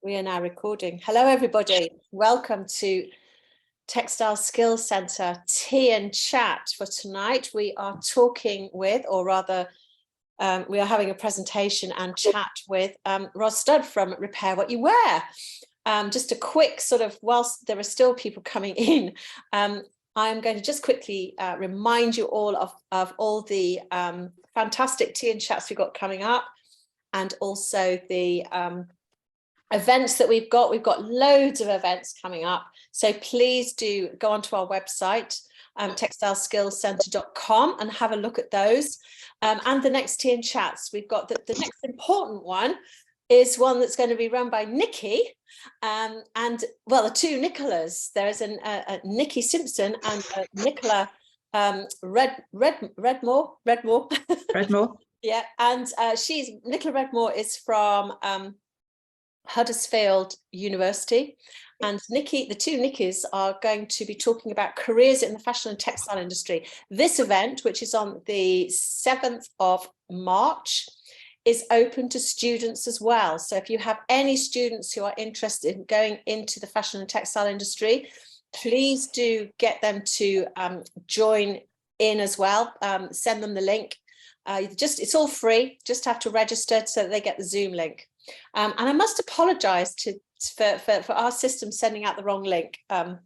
We are now recording. Hello, everybody. Welcome to Textile Skills Centre Tea and Chat for tonight. We are talking with, or rather, we are having a presentation and chat with Ros Studd from Repair What You Wear. Just a quick sort of, whilst there are still people coming in, I'm going to just quickly remind you all of all the fantastic tea and chats we've got coming up, and also the events that we've got. We've got loads of events coming up, so please do go onto our website, textileskillscentre.com, and have a look at those. And the next tea and chats, we've got the next important one is one that's going to be run by Nikki, and well, the two Nicolas. There's a Nikki Simpson and a Nicola Redmore. Yeah, and Nicola Redmore is from Huddersfield University, and Nikki, the two Nickis, are going to be talking about careers in the fashion and textile industry. This event, which is on the 7th of March, is open to students as well. So if you have any students who are interested in going into the fashion and textile industry, please do get them to join in as well. Send them the link. It's all free, just have to register so that they get the Zoom link. And I must apologise for our system sending out the wrong link the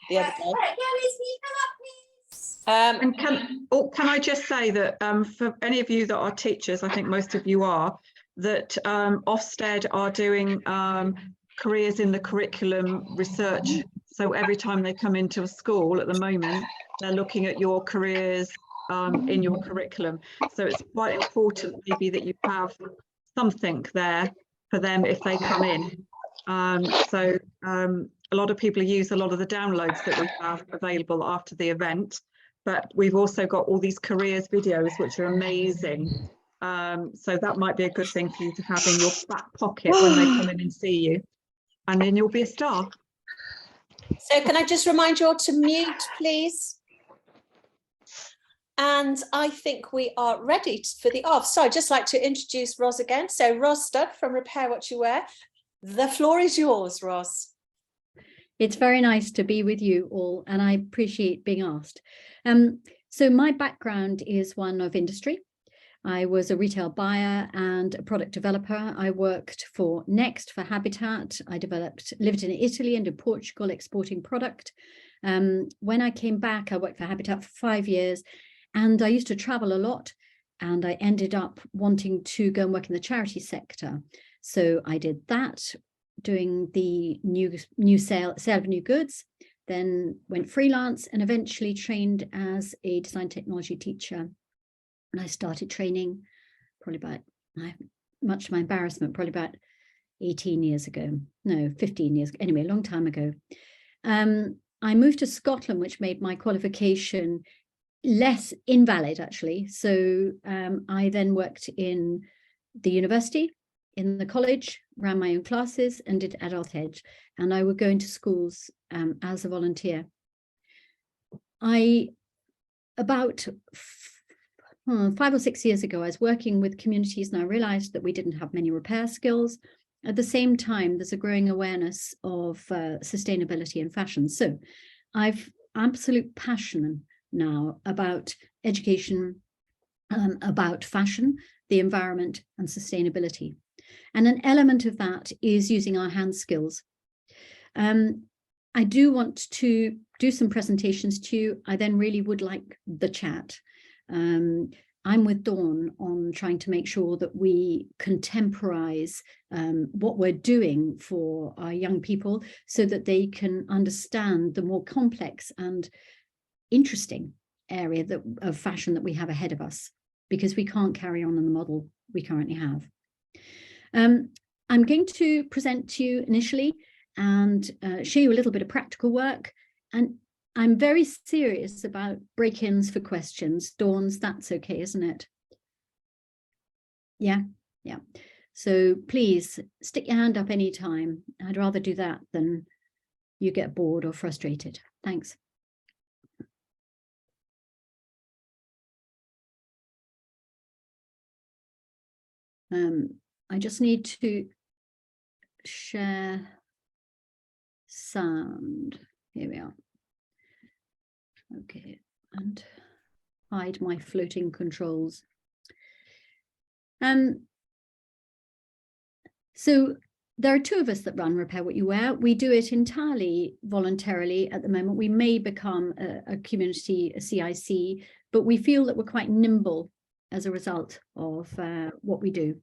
other day. And can I just say that for any of you that are teachers, I think most of you are, that Ofsted are doing careers in the curriculum research. So every time they come into a school at the moment, they're looking at your careers in your curriculum. So it's quite important maybe that you have something there for them if they come in. A lot of people use a lot of the downloads that we have available after the event, but we've also got all these careers videos which are amazing. So that might be a good thing for you to have in your back pocket when they come in and see you, and then you'll be a star. So can I just remind you all to mute, please? And I think we are ready for the off. So I'd just like to introduce Ros again. So Ros Studd from Repair What You Wear. The floor is yours, Ros. It's very nice to be with you all, and I appreciate being asked. So my background is one of industry. I was a retail buyer and a product developer. I worked for Next for Habitat. I lived in Italy and in Portugal exporting product. When I came back, I worked for Habitat for 5 years. And I used to travel a lot, and I ended up wanting to go and work in the charity sector. So I did that, doing the new sale of new goods, then went freelance and eventually trained as a design technology teacher. And I started training probably about, much to my embarrassment, probably about 18 years ago. No, 15 years, anyway, a long time ago. I moved to Scotland, which made my qualification less invalid, actually. So I then worked in the university, in the college, ran my own classes and did adult ed, and I would go into schools as a volunteer. About 5 or 6 years ago, I was working with communities, and I realized that we didn't have many repair skills. At the same time, there's a growing awareness of sustainability and fashion. So I've absolute passion now about education, about fashion, the environment, and sustainability. And an element of that is using our hand skills. I do want to do some presentations to you. I then really would like the chat. I'm with Dawn on trying to make sure that we contemporize what we're doing for our young people so that they can understand the more complex and interesting area of fashion that we have ahead of us, because we can't carry on in the model we currently have. I'm going to present to you initially and show you a little bit of practical work, and I'm very serious about break-ins for questions. Dawn's, that's okay, isn't it? Yeah. So please stick your hand up anytime. I'd rather do that than you get bored or frustrated. Thanks. I just need to share sound. Here we are. Okay, and hide my floating controls. So there are two of us that run Repair What You Wear. We do it entirely voluntarily at the moment. We may become a community, a CIC, but we feel that we're quite nimble as a result of what we do.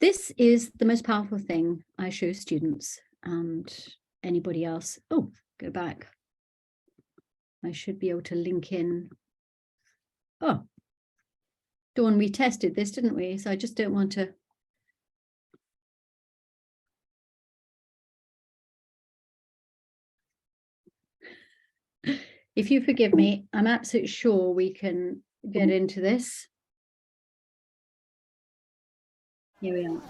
This is the most powerful thing I show students and anybody else. Oh, go back. I should be able to link in. Oh, Dawn, we tested this, didn't we? So I just don't want to. If you forgive me, I'm absolutely sure we can get into this. Here we are.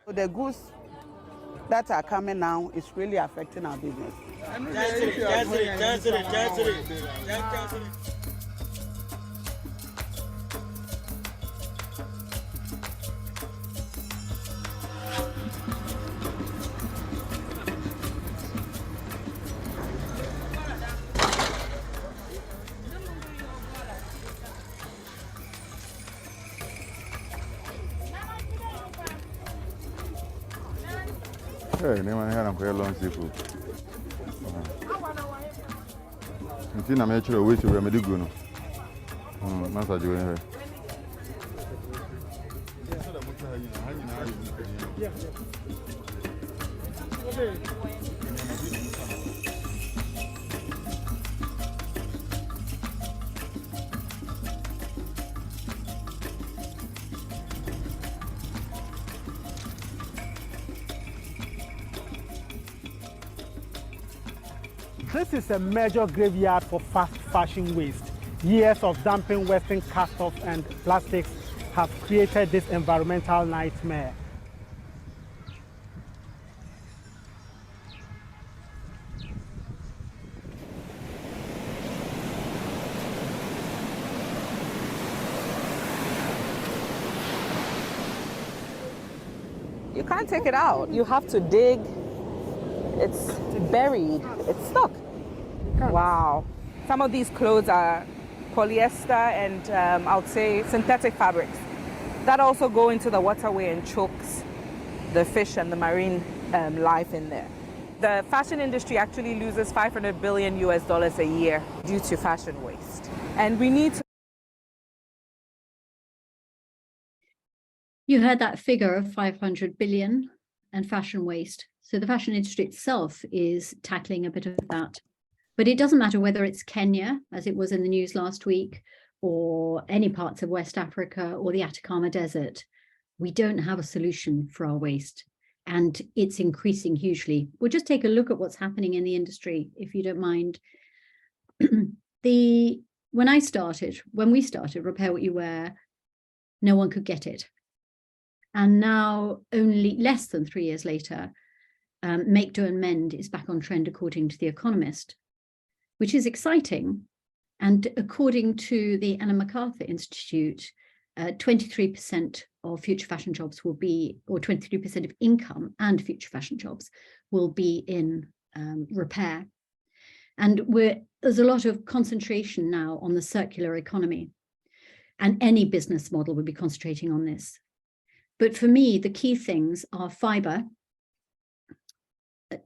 The goods that are coming now is really affecting our business. Hey, they want to have a long seafood. You know, I'm actually waiting for me to go now. Master doing here. This is a major graveyard for fast fashion waste. Years of dumping Western cast-offs and plastics have created this environmental nightmare. You can't take it out. You have to dig. It's buried. It's stuck. Wow. Some of these clothes are polyester and I would say synthetic fabrics. That also go into the waterway and chokes the fish and the marine life in there. The fashion industry actually loses $500 billion a year due to fashion waste. And we need to. You heard that figure of 500 billion and fashion waste. So the fashion industry itself is tackling a bit of that. But it doesn't matter whether it's Kenya, as it was in the news last week, or any parts of West Africa or the Atacama Desert. We don't have a solution for our waste, and it's increasing hugely. We'll just take a look at what's happening in the industry, if you don't mind. When we started Repair What You Wear, no one could get it. And now, only less than 3 years later, Make, Do and Mend is back on trend according to The Economist, which is exciting. And according to the Ellen MacArthur Institute, 23% of future fashion jobs will be, or 23% of income and future fashion jobs will be in repair. And there's a lot of concentration now on the circular economy, and any business model would be concentrating on this. But for me, the key things are fiber,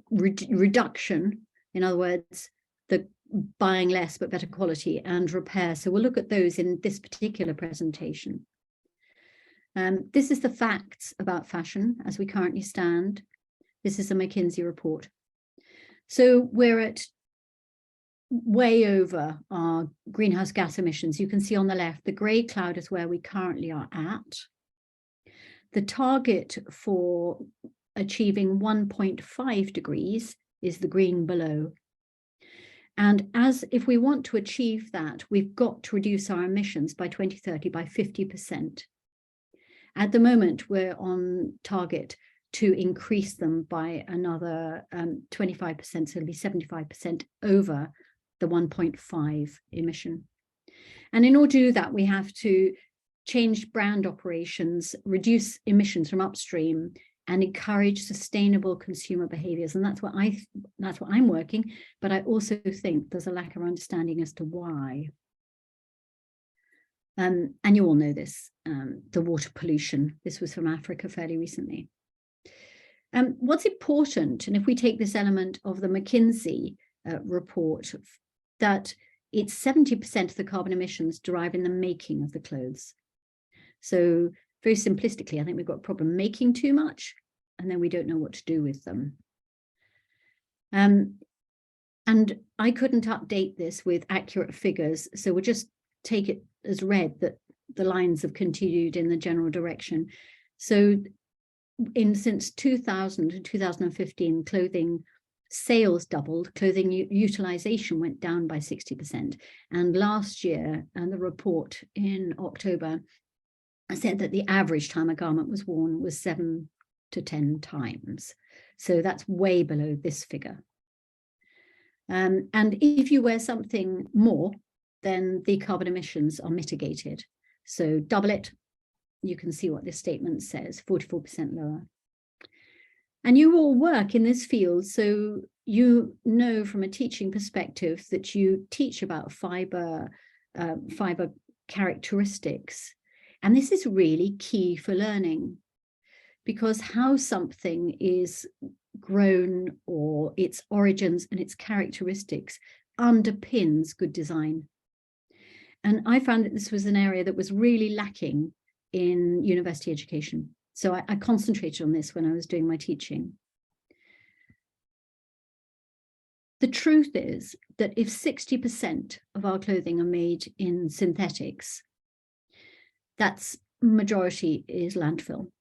reduction, in other words, the buying less but better quality, and repair. So we'll look at those in this particular presentation. This is the facts about fashion as we currently stand. This is a McKinsey report. So we're at way over our greenhouse gas emissions. You can see on the left, the grey cloud is where we currently are at. The target for achieving 1.5 degrees is the green below. And if we want to achieve that, we've got to reduce our emissions by 2030 by 50%. At the moment, we're on target to increase them by another 25%, so it'll be 75% over the 1.5 emission. And in order to do that, we have to change brand operations, reduce emissions from upstream, and encourage sustainable consumer behaviors. And that's what I'm working, but I also think there's a lack of understanding as to why. And you all know this, the water pollution. This was from Africa fairly recently. What's important, and if we take this element of the McKinsey report, that it's 70% of the carbon emissions derive in the making of the clothes. So very simplistically, I think we've got a problem making too much, and then we don't know what to do with them. And I couldn't update this with accurate figures, so we'll just take it as read that the lines have continued in the general direction. So since 2000 to 2015, clothing sales doubled, clothing utilization went down by 60%. And last year, and the report in October said that the average time a garment was worn was 7 to 10 times. So that's way below this figure. And if you wear something more, then the carbon emissions are mitigated. So double it, you can see what this statement says, 44% lower. And you all work in this field, so you know from a teaching perspective that you teach about fiber characteristics. And this is really key for learning, because how something is grown or its origins and its characteristics underpins good design. And I found that this was an area that was really lacking in university education. So I concentrated on this when I was doing my teaching. The truth is that if 60% of our clothing are made in synthetics, that's majority is landfill.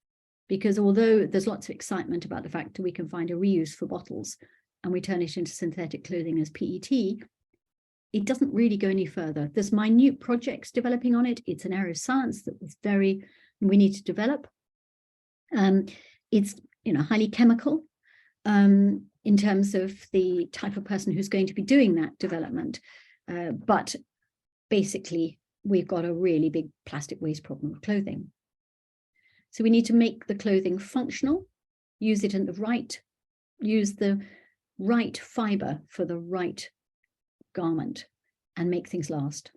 Because although there's lots of excitement about the fact that we can find a reuse for bottles and we turn it into synthetic clothing as PET, it doesn't really go any further. There's minute projects developing on it. It's an area of science that we need to develop. It's highly chemical in terms of the type of person who's going to be doing that development. But basically, we've got a really big plastic waste problem with clothing. So we need to make the clothing functional, use the right fiber for the right garment, and make things last.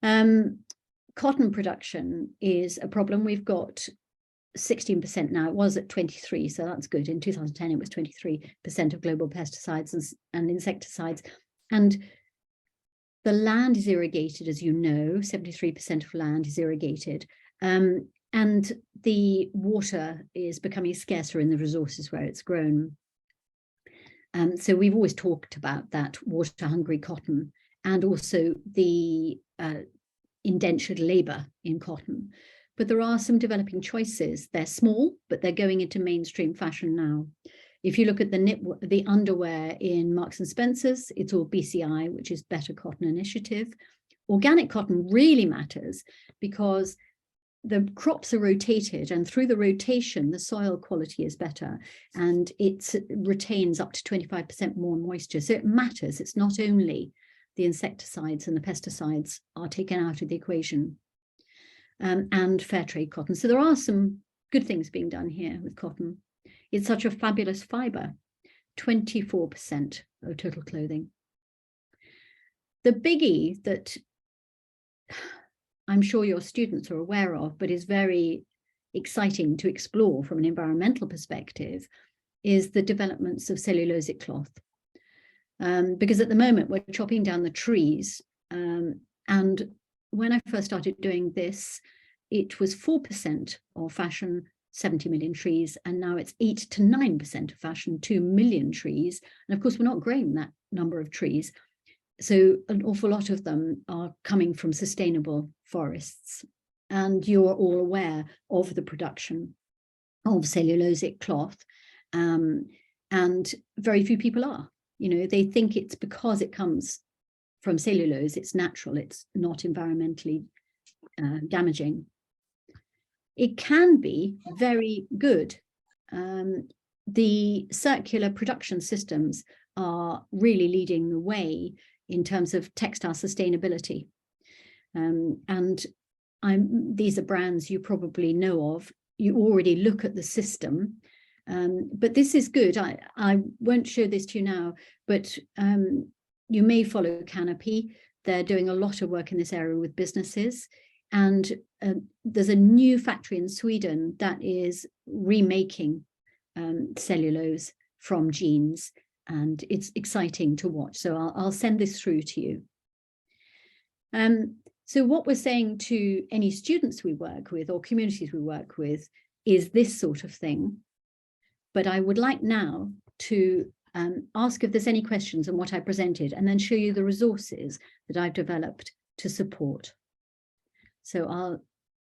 Cotton production is a problem. We've got 16% now. It was at 23%, so that's good. In 2010, it was 23% of global pesticides and insecticides. And the land is irrigated, as you know, 73% of land is irrigated. And the water is becoming scarcer in the resources where it's grown. So we've always talked about that water-hungry cotton, and also the indentured labor in cotton. But there are some developing choices. They're small, but they're going into mainstream fashion now. If you look at the underwear in Marks and Spencer's, it's all BCI, which is Better Cotton Initiative. Organic cotton really matters because the crops are rotated, and through the rotation, the soil quality is better, and it retains up to 25% more moisture. So it matters. It's not only the insecticides and the pesticides are taken out of the equation, and fair trade cotton. So there are some good things being done here with cotton. It's such a fabulous fiber, 24% of total clothing. The biggie that I'm sure your students are aware of, but is very exciting to explore from an environmental perspective, is the developments of cellulosic cloth. Because at the moment we're chopping down the trees. And when I first started doing this, it was 4% of fashion, 70 million trees, and now it's 8 to 9% of fashion, 2 million trees. And of course, we're not growing that number of trees. So an awful lot of them are coming from sustainable forests. And you're all aware of the production of cellulosic cloth. And very few people are. You know, they think it's because it comes from cellulose, it's natural, it's not environmentally damaging. It can be very good. The circular production systems are really leading the way in terms of textile sustainability. And these are brands you probably know of. You already look at the system, but this is good. I won't show this to you now, but you may follow Canopy. They're doing a lot of work in this area with businesses. And there's a new factory in Sweden that is remaking cellulose from jeans, and it's exciting to watch. So I'll send this through to you. So what we're saying to any students we work with or communities we work with is this sort of thing. But I would like now to ask if there's any questions on what I presented, and then show you the resources that I've developed to support. So I'll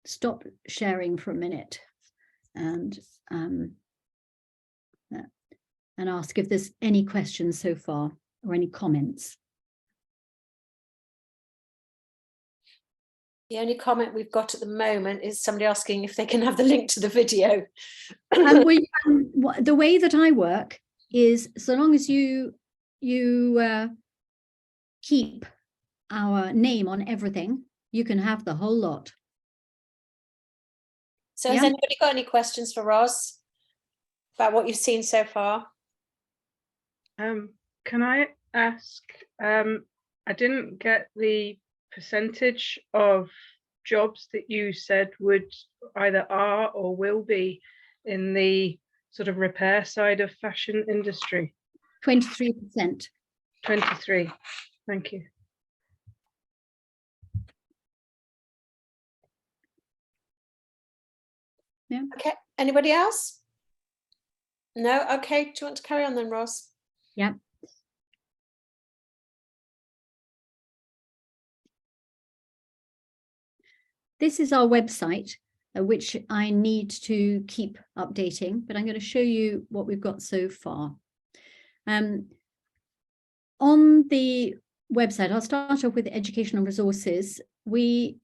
stop sharing for a minute and ask if there's any questions so far or any comments. The only comment we've got at the moment is somebody asking if they can have the link to the video. The way that I work is, so long as you keep our name on everything, you can have the whole lot. So has anybody got any questions for Ros about what you've seen so far? Can I ask, I didn't get the percentage of jobs that you said would either are or will be in the sort of repair side of fashion industry. 23%. 23. Thank you. Yeah. Okay. Anybody else? No? Okay. Do you want to carry on then, Ros? Yeah. This is our website, which I need to keep updating, but I'm going to show you what we've got so far. On the website, I'll start off with educational resources. We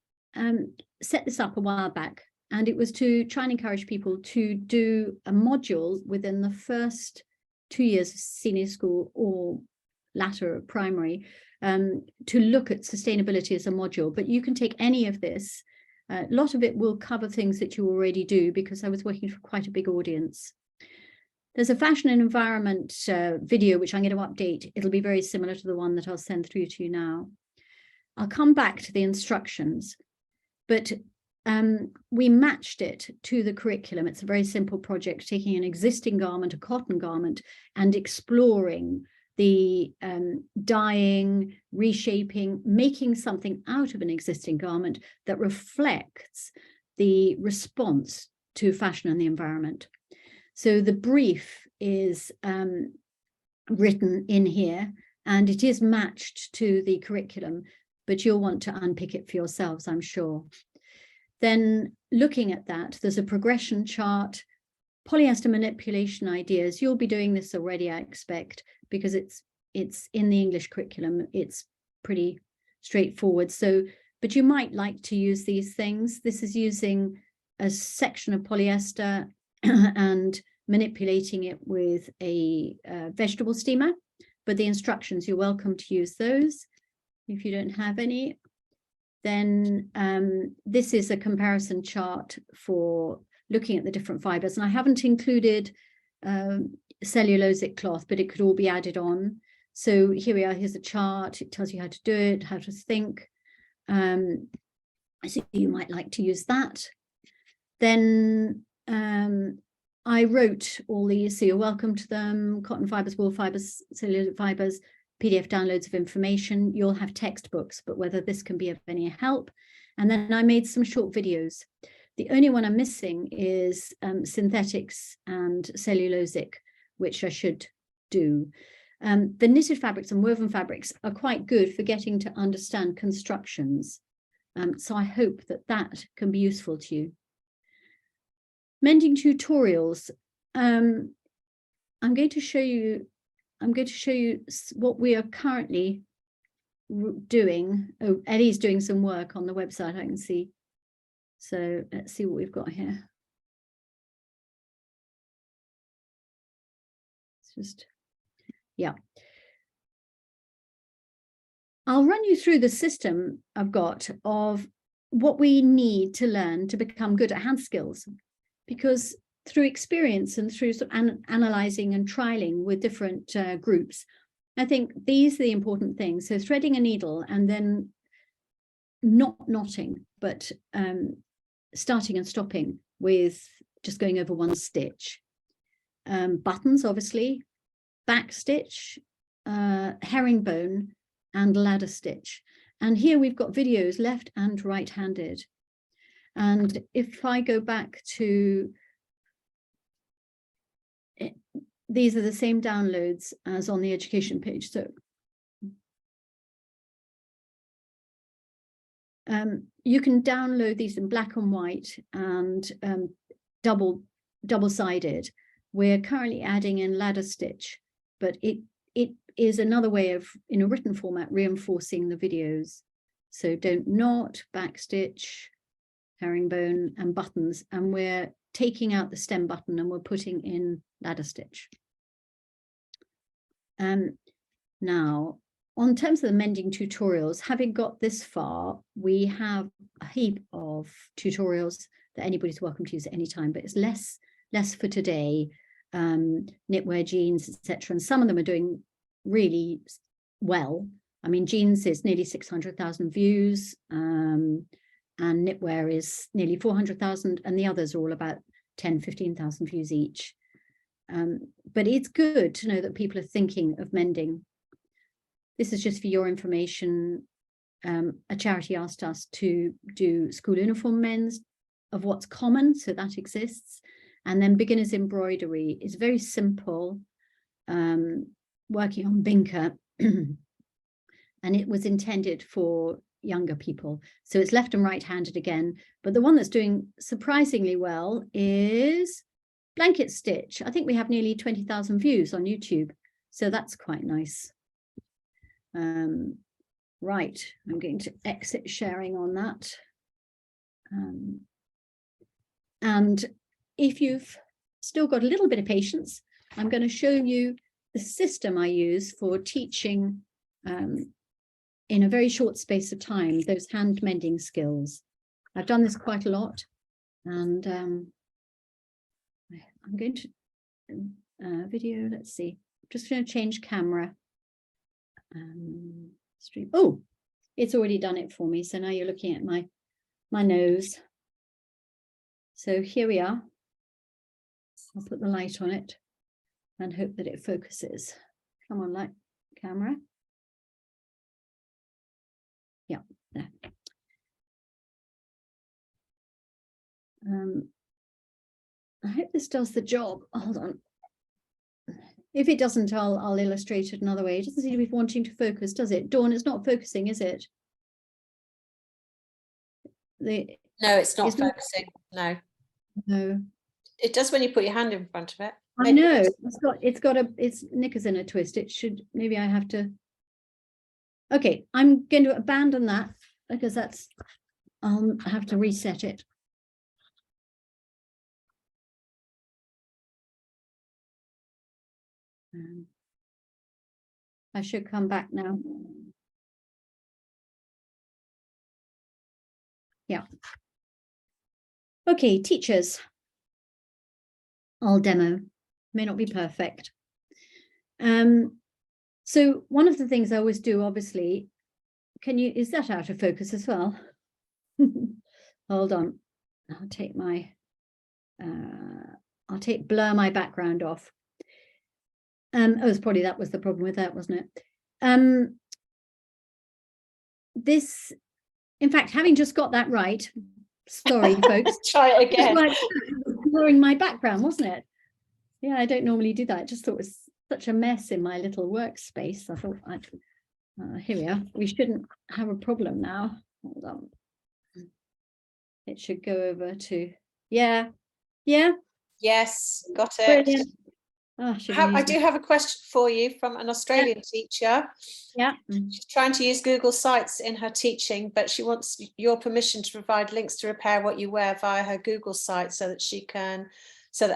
set this up a while back, and it was to try and encourage people to do a module within the first 2 years of senior school or latter primary, to look at sustainability as a module. But you can take any of this. A lot of it will cover things that you already do, because I was working for quite a big audience. There's a fashion and environment video, which I'm going to update. It'll be very similar to the one that I'll send through to you now. I'll come back to the instructions, but we matched it to the curriculum. It's a very simple project, taking an existing garment, a cotton garment, and exploring the dyeing, reshaping, making something out of an existing garment that reflects the response to fashion and the environment. So the brief is written in here, and it is matched to the curriculum, but you'll want to unpick it for yourselves, I'm sure. Then looking at that, there's a progression chart, polyester manipulation ideas. You'll be doing this already, I expect, because it's in the English curriculum. It's pretty straightforward. So, but you might like to use these things. This is using a section of polyester and manipulating it with a vegetable steamer, but the instructions, you're welcome to use those. If you don't have any, then this is a comparison chart for looking at the different fibers. And I haven't included cellulosic cloth, but it could all be added on. So here we are, here's a chart. It tells you how to do it, how to think. So you might like to use that. Then I wrote all these, so you're welcome to them: cotton fibers, wool fibers, cellulosic fibers, PDF downloads of information. You'll have textbooks, but whether this can be of any help. And then I made some short videos. The only one I'm missing is synthetics and cellulosic, which I should do. The knitted fabrics and woven fabrics are quite good for getting to understand constructions. So I hope that that can be useful to you. Mending tutorials. I'm going to show you what we are currently doing. Oh, Ellie's doing some work on the website, I can see. So let's see what we've got here. It's just, yeah. I'll run you through the system I've got of what we need to learn to become good at hand skills, because through experience and through sort of analyzing and trialing with different groups, I think these are the important things. So threading a needle and then not knotting, but starting and stopping with just going over one stitch. Buttons, obviously, back stitch, herringbone, and ladder stitch. And here we've got videos left and right-handed. And if I go back to it, these are the same downloads as on the education page. So you can download these in black and white and double-sided. We're currently adding in ladder stitch, but it is another way of, in a written format, reinforcing the videos. So don't knot, back stitch, herringbone, and buttons, and we're taking out the stem button and we're putting in ladder stitch. Now, on terms of the mending tutorials, having got this far, we have a heap of tutorials that anybody's welcome to use at any time, but it's less for today. Knitwear, jeans, etc. And some of them are doing really well. I mean, jeans is nearly 600,000 views, and knitwear is nearly 400,000, and the others are all about 10, 15,000 views each. But it's good to know that people are thinking of mending. This is just for your information. A charity asked us to do school uniform mends of what's common, so that exists. And then beginners embroidery is very simple, working on Binker, and it was intended for younger people. So it's left and right-handed again. But the one that's doing surprisingly well is blanket stitch. I think we have nearly 20,000 views on YouTube. So that's quite nice. Right, I'm going to exit sharing on that. And if you've still got a little bit of patience, I'm going to show you the system I use for teaching in a very short space of time, those hand mending skills. I've done this quite a lot, and I'm going to video, let's see, I'm just going to change camera. Stream. Oh, it's already done it for me. So now you're looking at my nose. So here we are. I'll put the light on it and hope that it focuses. Come on, light, camera. Yeah, there. I hope this does the job. Hold on. If it doesn't, I'll illustrate it another way. It doesn't seem to be wanting to focus, does it? Dawn, it's not focusing, is it? No, it's not focusing. No. No. It does when you put your hand in front of it. I know. It's knickers in a twist. It should, maybe I have to. Okay, I'm going to abandon that because I'll have to reset it. I should come back now. Yeah. Okay, teachers. I'll demo. May not be perfect. So one of the things I always do, obviously, is that out of focus as well? Hold on. I'll take blur my background off. It's probably that was the problem with that, wasn't it? This, in fact, having just got that right, sorry, folks. Try it again. Blurring my background, wasn't it? Yeah, I don't normally do that. I just thought it was such a mess in my little workspace. I thought here we are. We shouldn't have a problem now. Hold on. It should go over to, yeah. Yes, got it. Brilliant. I do have a question for you from an Australian teacher. Yeah. She's trying to use Google Sites in her teaching, but she wants your permission to provide links to repair what you wear via her Google site so that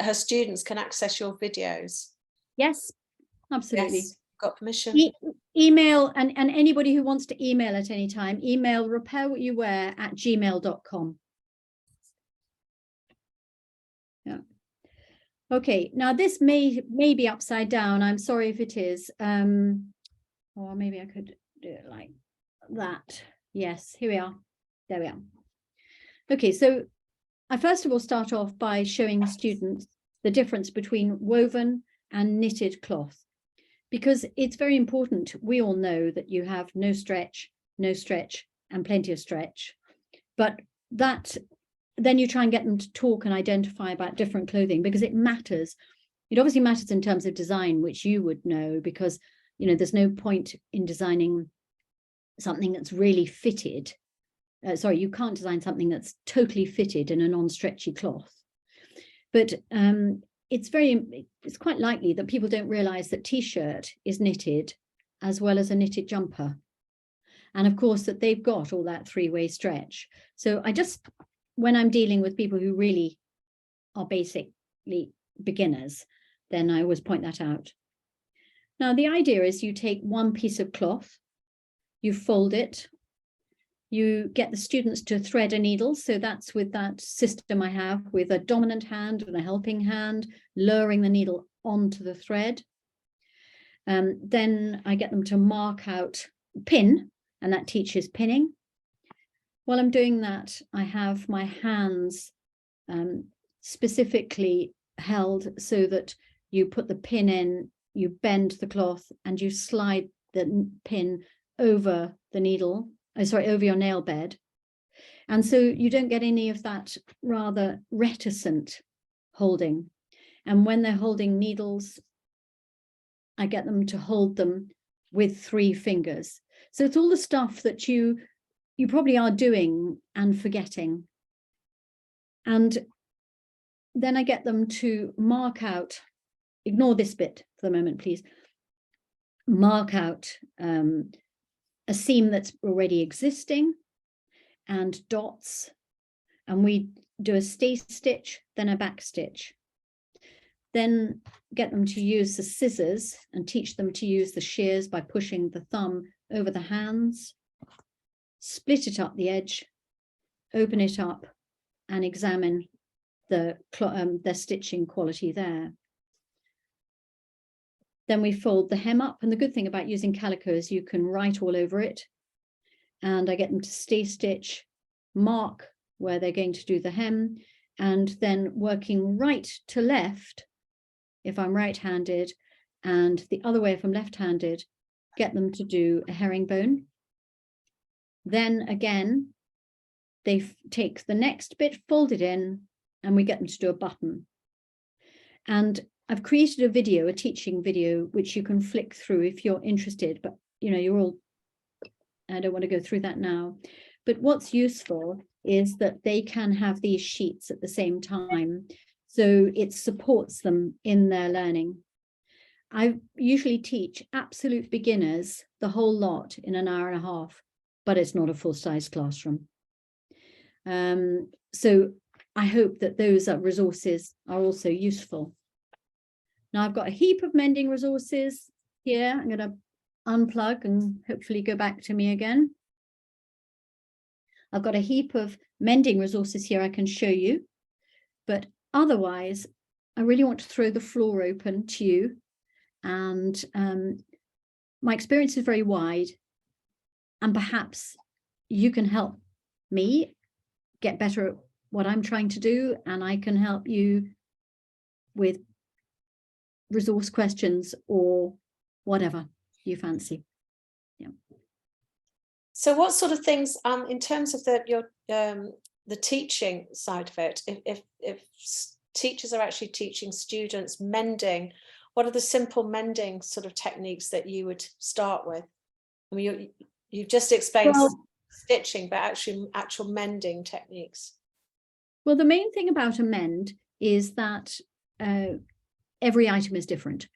her students can access your videos. Yes, absolutely. Yes, got permission. Email, and anybody who wants to email at any time, email repairwhatyouwear@gmail.com. Yeah. Okay, now this may be upside down. I'm sorry if it is. Or maybe I could do it like that. Yes, here we are. There we are. Okay, so I first of all start off by showing students the difference between woven and knitted cloth, because it's very important. We all know that you have no stretch, and plenty of stretch, but that then you try and get them to talk and identify about different clothing, because it matters. It obviously matters in terms of design, which you would know, because there's no point in designing something that's really fitted. You can't design something that's totally fitted in a non-stretchy cloth. But it's quite likely that people don't realize that t-shirt is knitted as well as a knitted jumper. And of course that they've got all that three-way stretch. So when I'm dealing with people who really are basically beginners, then I always point that out. Now, the idea is you take one piece of cloth, you fold it, you get the students to thread a needle. So that's with that system I have with a dominant hand and a helping hand, lowering the needle onto the thread. Then I get them to mark out pin, and that teaches pinning. While I'm doing that, I have my hands specifically held so that you put the pin in, you bend the cloth, and you slide the pin over the needle, over your nail bed. And so you don't get any of that rather reticent holding. And when they're holding needles, I get them to hold them with 3 fingers. So it's all the stuff that you probably are doing and forgetting. And then I get them to mark out, ignore this bit for the moment, please. Mark out a seam that's already existing and dots. And we do a stay stitch, then a back stitch. Then get them to use the scissors and teach them to use the shears by pushing the thumb over the hands. Split it up the edge, open it up, and examine the stitching quality there. Then we fold the hem up, and the good thing about using calico is you can write all over it. And I get them to stay stitch, mark where they're going to do the hem, and then working right to left if I'm right-handed, and the other way if I'm left-handed, get them to do a herringbone. Then again, they take the next bit, fold it in, and we get them to do a button. And I've created a video, a teaching video, which you can flick through if you're interested, but I don't want to go through that now. But what's useful is that they can have these sheets at the same time, so it supports them in their learning. I usually teach absolute beginners the whole lot in an hour and a half, but it's not a full-size classroom. So I hope that those resources are also useful. Now I've got a heap of mending resources here. I'm going to unplug and hopefully go back to me again. I've got a heap of mending resources here I can show you, but otherwise I really want to throw the floor open to you. And my experience is very wide, and perhaps you can help me get better at what I'm trying to do, and I can help you with resource questions or whatever you fancy. Yeah. So what sort of things in terms of the teaching side of it, if teachers are actually teaching students mending, what are the simple mending sort of techniques that you would start with? I mean, you've just explained stitching, but actual mending techniques. Well, the main thing about a mend is that every item is different.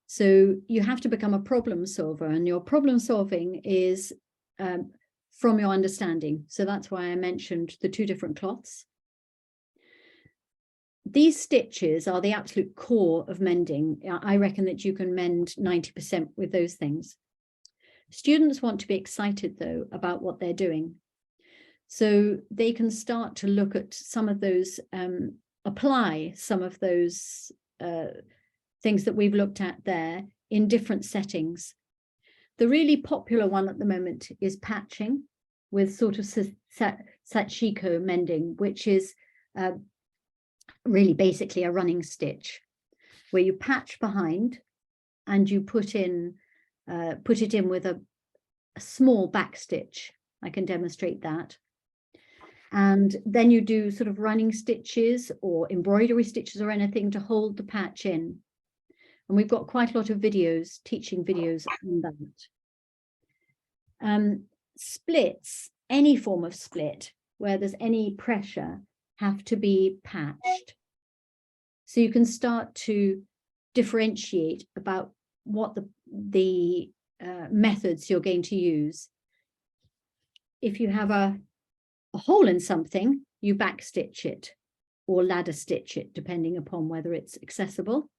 So you have to become a problem solver, and your problem solving is from your understanding. So that's why I mentioned the 2 different cloths. These stitches are the absolute core of mending. I reckon that you can mend 90% with those things. Students want to be excited, though, about what they're doing. So they can start to look at some of those, apply some of those things that we've looked at there in different settings. The really popular one at the moment is patching with sort of sashiko mending, which is really basically a running stitch where you patch behind and you put it in with a small back stitch. I can demonstrate that. And then you do sort of running stitches or embroidery stitches or anything to hold the patch in. And we've got quite a lot of videos, teaching videos on that. Splits, any form of split where there's any pressure, have to be patched. So you can start to differentiate about what the methods you're going to use. If you have a hole in something, you backstitch it or ladder stitch it, depending upon whether it's accessible.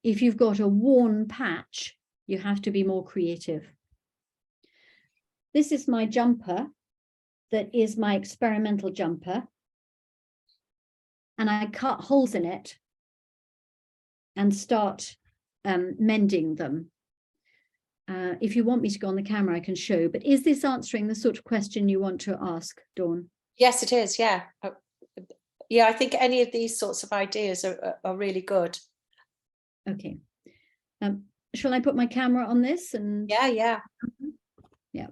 If you've got a worn patch, you have to be more creative. This is my jumper that is my experimental jumper. And I cut holes in it and start mending them. If you want me to go on the camera, I can show, but is this answering the sort of question you want to ask, Dawn? Yes, it is. Yeah. Yeah, I think any of these sorts of ideas are really good. Okay. Shall I put my camera on this? And Yeah. Yeah.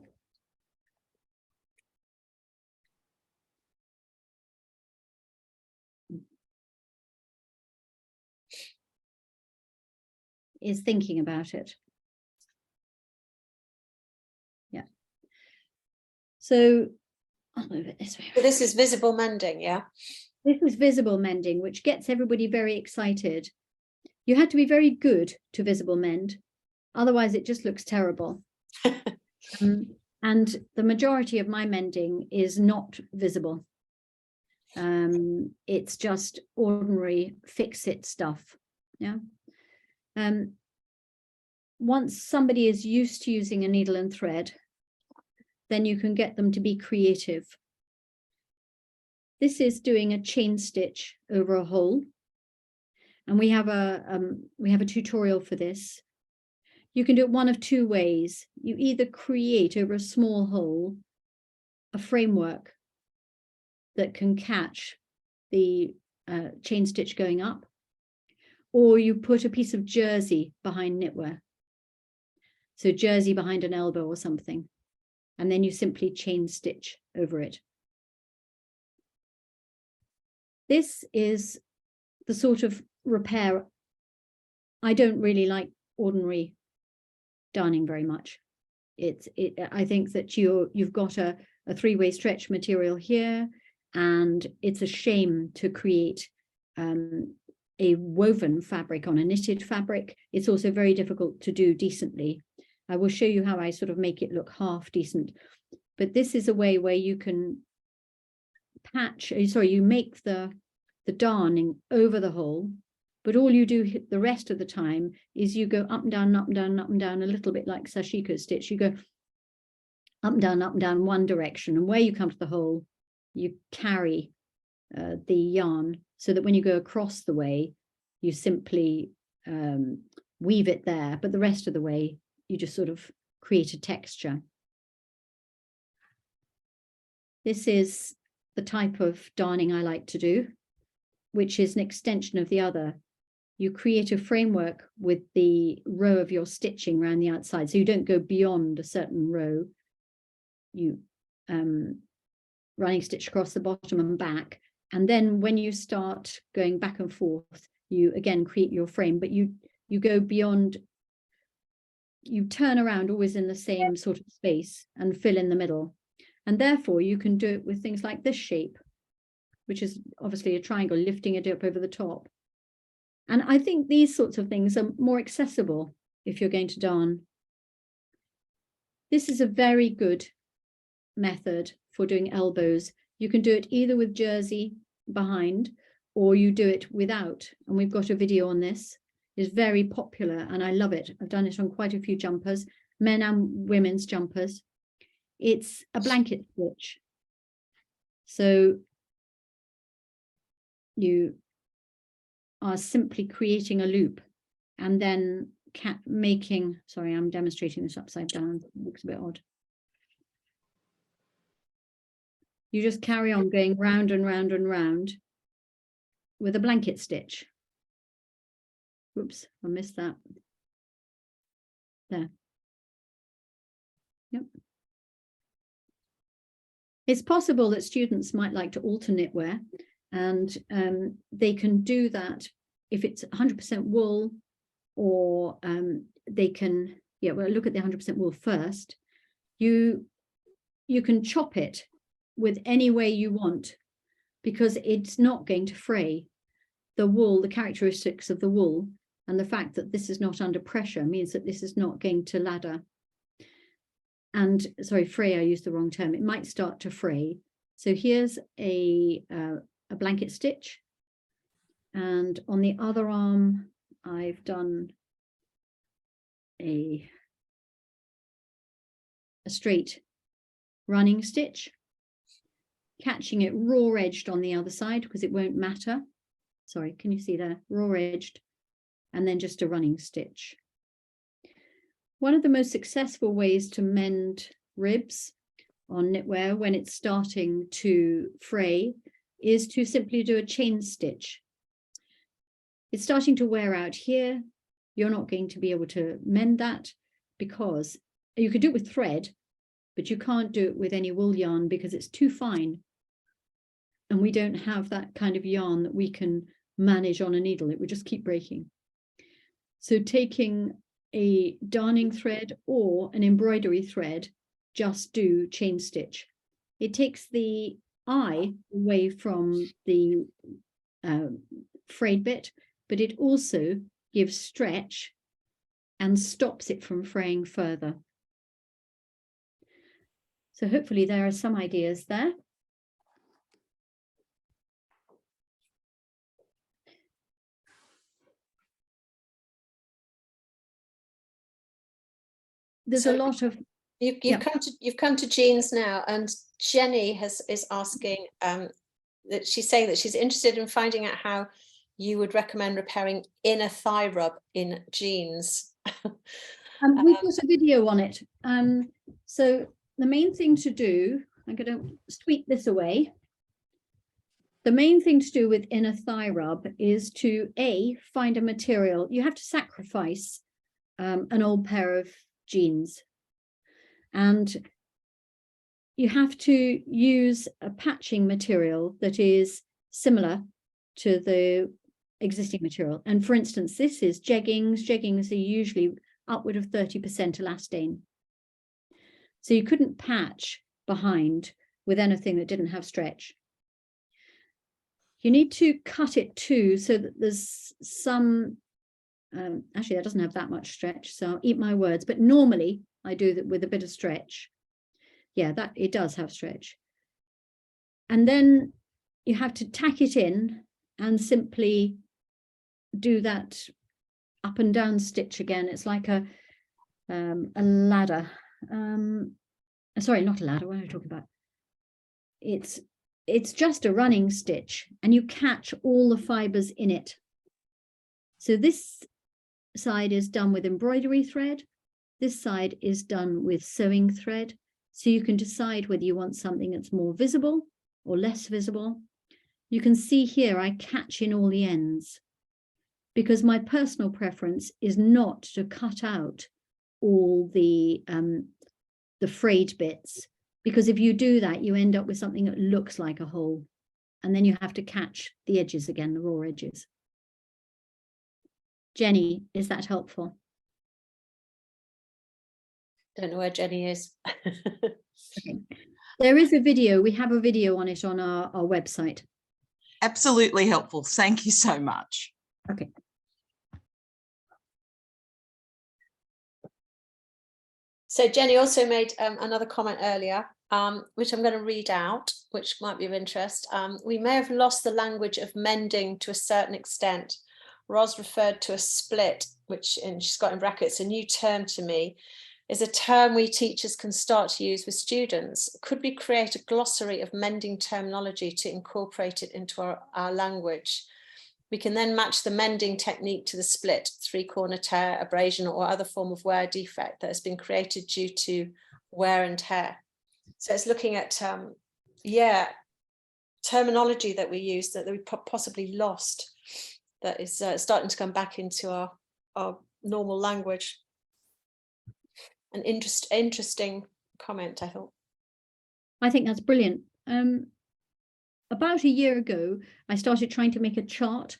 Is thinking about it. Yeah. So I'll move it this way. So this is visible mending, yeah? This is visible mending, which gets everybody very excited. You had to be very good to visible mend, otherwise it just looks terrible. And the majority of my mending is not visible. It's just ordinary fix-it stuff. Yeah. Once somebody is used to using a needle and thread, then you can get them to be creative. This is doing a chain stitch over a hole, and we have a tutorial for this. You can do it one of 2 ways. You either create over a small hole a framework that can catch the chain stitch going up, or you put a piece of jersey behind knitwear. So jersey behind an elbow or something, and then you simply chain stitch over it. This is the sort of repair. I don't really like ordinary darning very much. I think that you've got a 3-way stretch material here, and it's a shame to create a woven fabric on a knitted fabric. It's also very difficult to do decently. I will show you how I sort of make it look half decent. But this is a way where you can you make the darning over the hole, but all you do the rest of the time is you go up and down, up and down, up and down, a little bit like sashiko stitch. You go up and down one direction, and where you come to the hole, you carry the yarn so that when you go across the way, you simply weave it there, but the rest of the way, you just sort of create a texture. This is the type of darning I like to do, which is an extension of the other. You create a framework with the row of your stitching around the outside, so you don't go beyond a certain row. You running stitch across the bottom and back, and then when you start going back and forth, you again create your frame, but you go beyond. You turn around always in the same sort of space and fill in the middle, and therefore you can do it with things like this shape, which is obviously a triangle, lifting it up over the top. And I think these sorts of things are more accessible if you're going to darn. This is a very good method for doing elbows. You can do it either with jersey behind, or you do it without. And we've got a video on this. It's very popular and I love it. I've done it on quite a few jumpers, men and women's jumpers. It's a blanket stitch. So you are simply creating a loop and then making, sorry, I'm demonstrating this upside down. It looks a bit odd. You just carry on going round and round and round with a blanket stitch. Oops, I missed that. There. Yep. It's possible that students might like to alter knitwear, and they can do that if it's 100% wool, or they can, yeah, well, look at the 100% wool first. You can chop it with any way you want, because it's not going to fray. The wool, the characteristics of the wool, and the fact that this is not under pressure means that this is not going to ladder. And sorry, fray, I used the wrong term. It might start to fray. So here's a blanket stitch. And on the other arm, I've done a straight running stitch, catching it raw edged on the other side because it won't matter. Sorry, can you see there? Raw edged, and then just a running stitch. One of the most successful ways to mend ribs on knitwear when it's starting to fray is to simply do a chain stitch. It's starting to wear out here. You're not going to be able to mend that because you could do it with thread, but you can't do it with any wool yarn because it's too fine. And we don't have that kind of yarn that we can manage on a needle. It would just keep breaking. So taking a darning thread or an embroidery thread, just do chain stitch. It takes the eye away from the frayed bit, but it also gives stretch and stops it from fraying further. So hopefully there are some ideas there. There's a lot of you've come to jeans now, and Jenny is asking that she's saying that she's interested in finding out how you would recommend repairing inner thigh rub in jeans. We've got a video on it. So the main thing to do, I'm going to sweep this away. The main thing to do with inner thigh rub is to find a material. You have to sacrifice an old pair of jeans, and you have to use a patching material that is similar to the existing material. And for instance, this is jeggings. Jeggings are usually upward of 30% elastane. So you couldn't patch behind with anything that didn't have stretch. You need to cut it too, so that there's some, actually that doesn't have that much stretch, so I'll eat my words, but normally I do that with a bit of stretch. Yeah, that it does have stretch. And then you have to tack it in and simply do that up and down stitch again. It's like a ladder. Sorry, not a ladder. What am I talking about? It's just a running stitch, and you catch all the fibers in it. So this side is done with embroidery thread. This side is done with sewing thread. So you can decide whether you want something that's more visible or less visible. You can see here I catch in all the ends, because my personal preference is not to cut out all the frayed bits, because if you do that, you end up with something that looks like a hole, and then you have to catch the edges again, the raw edges. Jenny, is that helpful? Don't know where Jenny is. Okay. There is a video. We have a video on it on our website. Absolutely helpful. Thank you so much. Okay. So Jenny also made another comment earlier, which I'm going to read out, which might be of interest. We may have lost the language of mending to a certain extent. Ros referred to a split, which, and she's got in brackets, a new term to me, is a term we teachers can start to use with students. Could we create a glossary of mending terminology to incorporate it into our language? We can then match the mending technique to the split, three-corner tear, abrasion, or other form of wear defect that has been created due to wear and tear. So it's looking at, terminology that we use that we possibly lost, that is starting to come back into our normal language. An interesting comment, I thought. I think that's brilliant. About a year ago, I started trying to make a chart,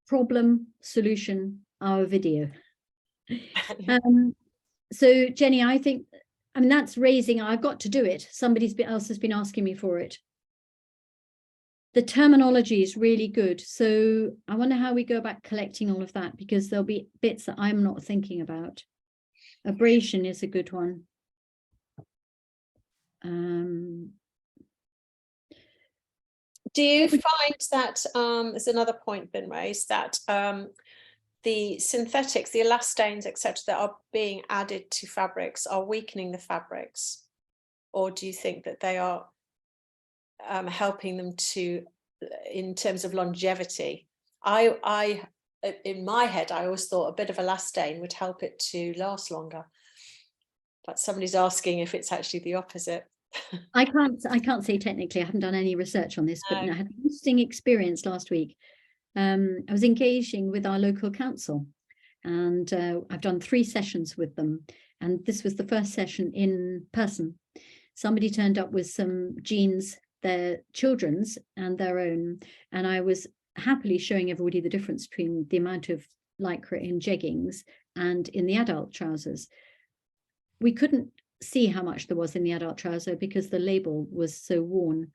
problem, solution, our video. So Jenny, I think, that's raising, I've got to do it. Somebody else has been asking me for it. The terminology is really good. So I wonder how we go about collecting all of that, because there'll be bits that I'm not thinking about. Abrasion is a good one. Do you find that there's another point been raised that the synthetics, the elastanes, etc., that are being added to fabrics are weakening the fabrics, or do you think that they are helping them to, in terms of longevity? I in my head, I always thought a bit of elastane would help it to last longer, but somebody's asking if it's actually the opposite. I can't say technically. I haven't done any research on this, but I had an interesting experience last week. I was engaging with our local council, and I've done 3 sessions with them, and this was the first session in person. Somebody turned up with some jeans, their children's and their own, and I was happily showing everybody the difference between the amount of lycra in jeggings and in the adult trousers. We couldn't see how much there was in the adult trouser because the label was so worn.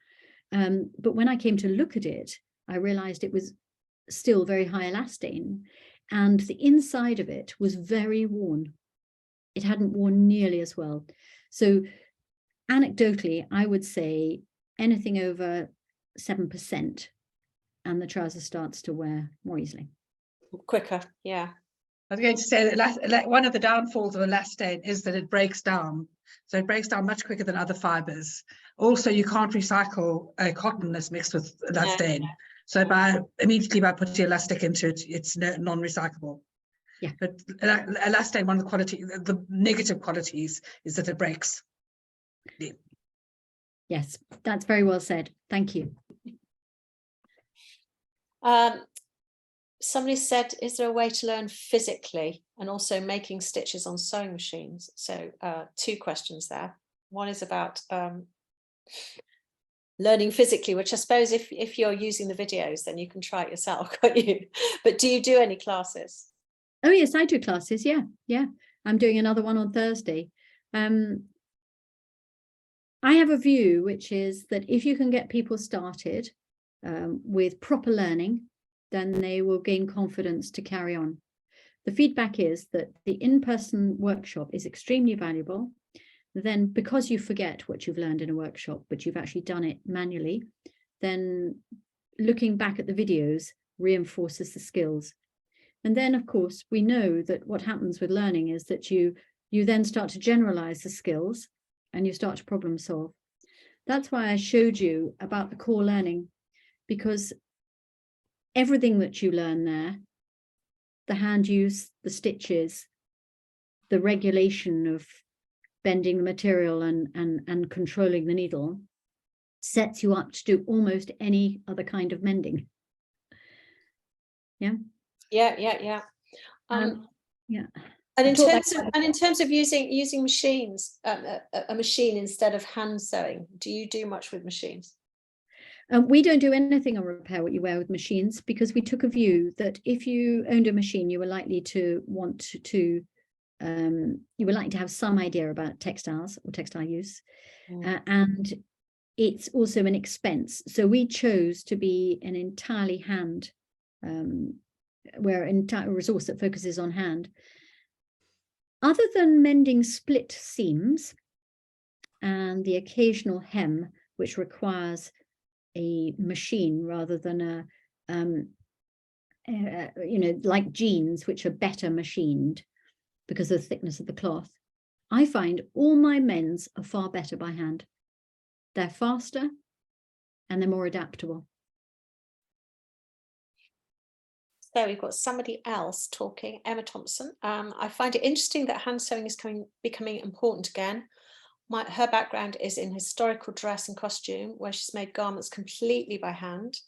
But when I came to look at it, I realized it was still very high elastane, and the inside of it was very worn. It hadn't worn nearly as well. So anecdotally, I would say anything over 7%, and the trouser starts to wear more easily. Quicker, yeah. I was going to say that one of the downfalls of elastane is that it breaks down. So it breaks down much quicker than other fibers. Also, you can't recycle cotton that's mixed with elastane. Yeah. So immediately by putting elastic into it, it's non-recyclable. Yeah. But elastane, one of the negative qualities is that it breaks. Yeah. Yes, that's very well said. Thank you. Somebody said, is there a way to learn physically and also making stitches on sewing machines? So 2 questions there. One is about learning physically, which I suppose if you're using the videos, then you can try it yourself, can't you? But do you do any classes? Oh yes, I do classes. Yeah. I'm doing another one on Thursday. I have a view, which is that if you can get people started with proper learning, then they will gain confidence to carry on. The feedback is that the in-person workshop is extremely valuable. Then because you forget what you've learned in a workshop, but you've actually done it manually, then looking back at the videos reinforces the skills. And then, of course, we know that what happens with learning is that you then start to generalize the skills and you start to problem solve. That's why I showed you about the core learning, because everything that you learn there, the hand use, the stitches, the regulation of bending the material and controlling the needle, sets you up to do almost any other kind of mending. Yeah. Yeah. Yeah. And in terms of using machines, a machine instead of hand sewing, do you do much with machines? We don't do anything on repair what you wear with machines, because we took a view that if you owned a machine, you were likely to want to have some idea about textiles or textile use, and it's also an expense. So we chose to be an entirely hand, we're an entire resource that focuses on hand. Other than mending split seams and the occasional hem, which requires a machine rather than like jeans, which are better machined because of the thickness of the cloth, I find all my mends are far better by hand. They're faster and they're more adaptable. So we've got somebody else talking, Emma Thompson. I find it interesting that hand sewing is becoming important again. Her background is in historical dress and costume, where she's made garments completely by hand.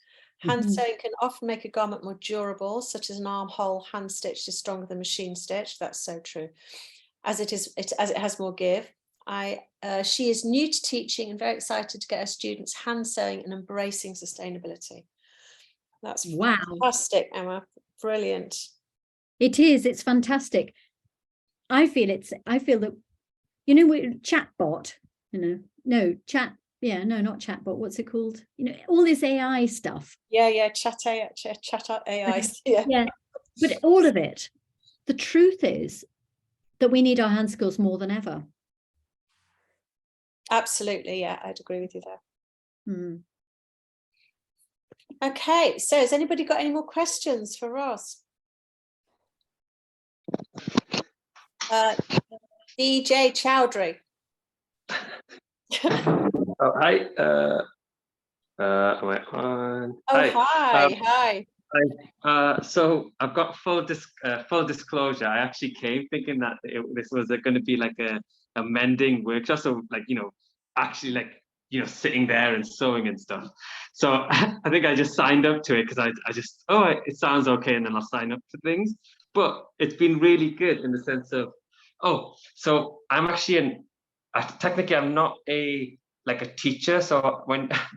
Hand sewing can often make a garment more durable, such as an armhole hand stitched is stronger than machine stitch. That's so true. As it has more give. She is new to teaching and very excited to get her students hand sewing and embracing sustainability. That's fantastic, Emma. Brilliant. It is. It's fantastic. I feel that, you know, chatbot, not chatbot. What's it called? You know, all this AI stuff. Yeah, chat AI. Yeah, but all of it. The truth is that we need our hand skills more than ever. Absolutely, yeah, I'd agree with you there. Okay, so has anybody got any more questions for Ros? DJ Chowdhury. Oh, hi. Am I on? Oh, hi. So I've got full disclosure. I actually came thinking that this was going to be like a mending workshop. So like, actually like, sitting there and sewing and stuff. So I think I just signed up to it because I just, it sounds okay. And then I'll sign up to things. But it's been really good in the sense of, so I'm actually technically I'm not a teacher, so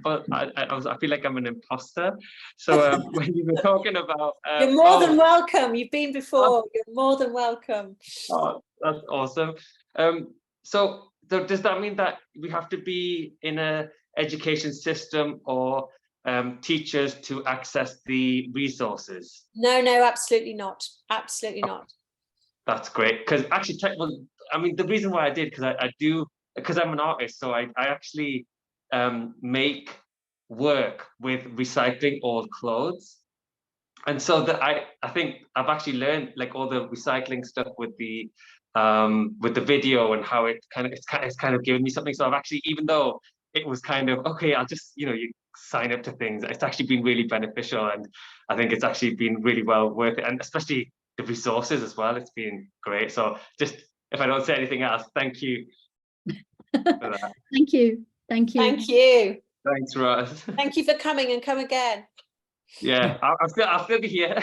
but I feel like I'm an imposter. So when you were talking about you're more than welcome. You've been before. You're more than welcome. Oh, that's awesome. So does that mean that we have to be in a education system or teachers to access the resources? No, absolutely not. Absolutely not. That's great, because actually, the reason why I did, because I'm an artist, so I actually make work with recycling old clothes, and so that I think I've actually learned like all the recycling stuff with the video and how it's kind of given me something. So I've actually, even though it was kind of okay, I'll just you sign up to things, it's actually been really beneficial, and I think it's actually been really well worth it, and especially the resources as well. It's been great. So just, if I don't say anything else, thank you for that. Thank you. Thanks, Ros. Thank you for coming, and come again. Yeah, I'll still be here.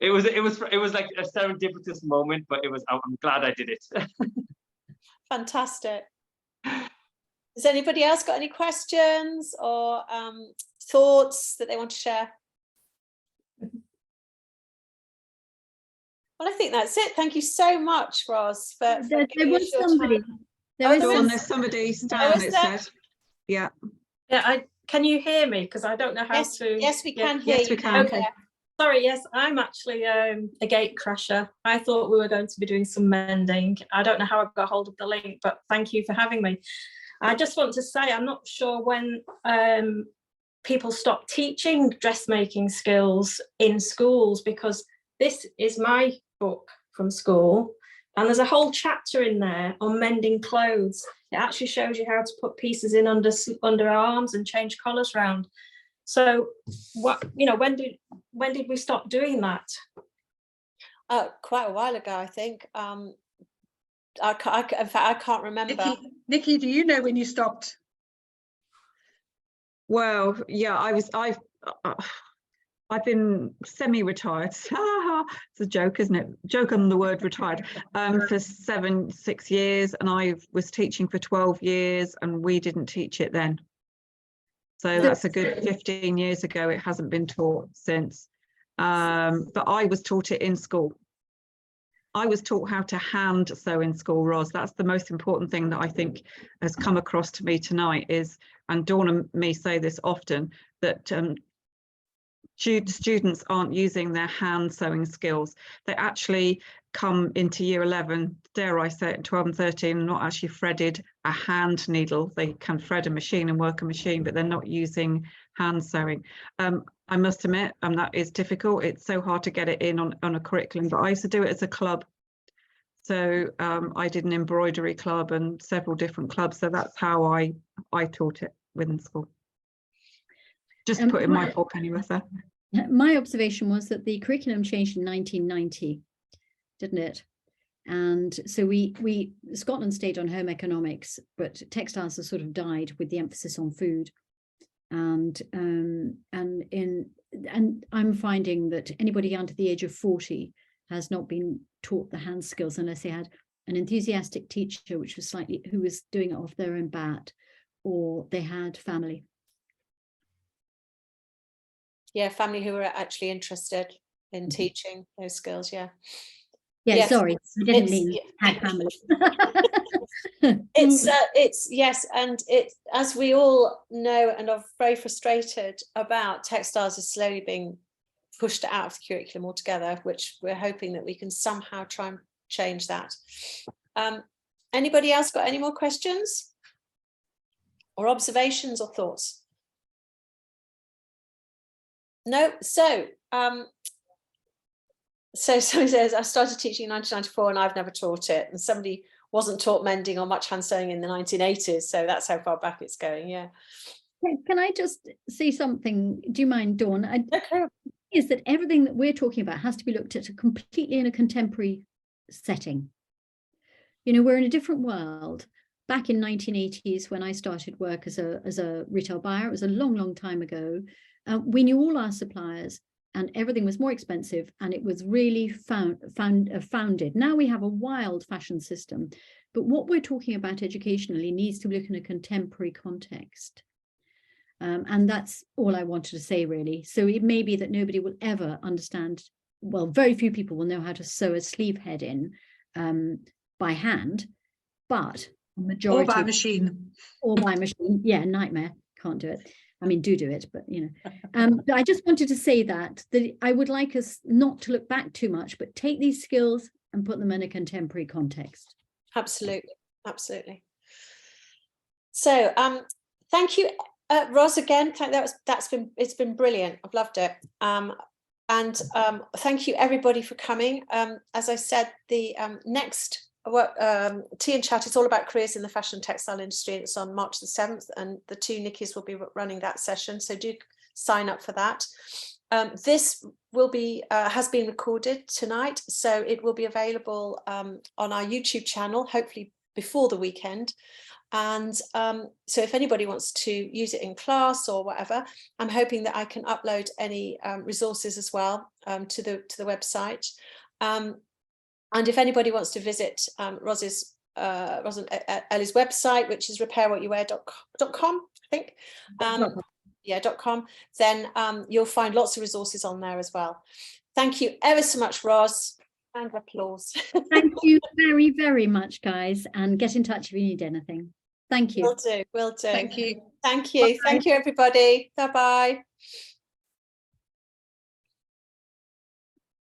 It was like a serendipitous moment, but I'm glad I did it. Fantastic. Has anybody else got any questions or thoughts that they want to share? Well, I think that's it. Thank you so much, Ros. There was somebody. There's somebody, Stan, it said. Yeah. Yeah, can you hear me? Because I don't know how to. Yes, we can hear you. Yes, we can. Okay. Sorry, yes, I'm actually a gate crasher. I thought we were going to be doing some mending. I don't know how I got hold of the link, but thank you for having me. I just want to say, I'm not sure when people stop teaching dressmaking skills in schools, because this is my book from school, and there's a whole chapter in there on mending clothes. It actually shows you how to put pieces in under arms and change collars round. So when did we stop doing that? Quite a while ago, I think. In fact, I can't remember. Nikki, do you know when you stopped? Well, yeah, I've been semi-retired. It's a joke, isn't it? Joke on the word retired. For 6 years, and I was teaching for 12 years, and we didn't teach it then. So that's a good 15 years ago. It hasn't been taught since. But I was taught it in school. I was taught how to hand sew in school, Ros. That's the most important thing that I think has come across to me tonight is, and Dawn and me say this often, that students aren't using their hand sewing skills. They actually come into year 11, dare I say it, 12 and 13, not actually threaded a hand needle. They can thread a machine and work a machine, but they're not using hand sewing. I must admit, that is difficult. It's so hard to get it in on a curriculum, but I used to do it as a club. So I did an embroidery club and several different clubs. So that's how I taught it within school. Just put in my 4 penny worth there. My observation was that the curriculum changed in 1990, didn't it? And so Scotland stayed on home economics, but textiles has sort of died with the emphasis on food. And I'm finding that anybody under the age of 40 has not been taught the hand skills unless they had an enthusiastic teacher, who was doing it off their own bat, or they had family. Yeah, family who were actually interested in teaching those skills. Yeah. Yeah, yes, sorry, I didn't mean had family. It's yes, and it's, as we all know and are very frustrated about, textiles is slowly being pushed out of the curriculum altogether, which we're hoping that we can somehow try and change that. Anybody else got any more questions or observations or thoughts? No. So somebody says, I started teaching in 1994 and I've never taught it, and somebody wasn't taught mending or much hand sewing in the 1980s, so that's how far back it's going. Yeah. Can I just say something? Do you mind, Dawn? Okay. Is that everything that we're talking about has to be looked at completely in a contemporary setting. You know, we're in a different world. Back in 1980s, when I started work as a retail buyer, it was a long time ago. We knew all our suppliers, and everything was more expensive, and it was really founded. Now we have a wild fashion system, but what we're talking about educationally needs to look in a contemporary context. And that's all I wanted to say, really. So it may be that nobody will ever understand, well, very few people will know how to sew a sleeve head in by hand, but majority— Or by machine. Or by machine, yeah, nightmare, can't do it. I mean, do it, but you know. But I just wanted to say that I would like us not to look back too much, but take these skills and put them in a contemporary context. Absolutely, absolutely. So thank you, Ros, again. It's been brilliant. I've loved it. And thank you everybody for coming. As I said, the next Tea and Chat is all about careers in the fashion and textile industry. It's on March the 7th, and the two Nikki's will be running that session, so do sign up for that. This will be has been recorded tonight, so it will be available on our YouTube channel, hopefully before the weekend. And so if anybody wants to use it in class or whatever, I'm hoping that I can upload any resources as well to the website. And if anybody wants to visit Ros and Ellie's website, which is repairwhatyouwear.com, I think, yeah, .com, then you'll find lots of resources on there as well. Thank you ever so much, Ros. Round of applause. Thank you very, very much, guys, and get in touch if you need anything. Thank you. Will do. Thank you. Thank you. Bye. Thank you, everybody. Bye-bye.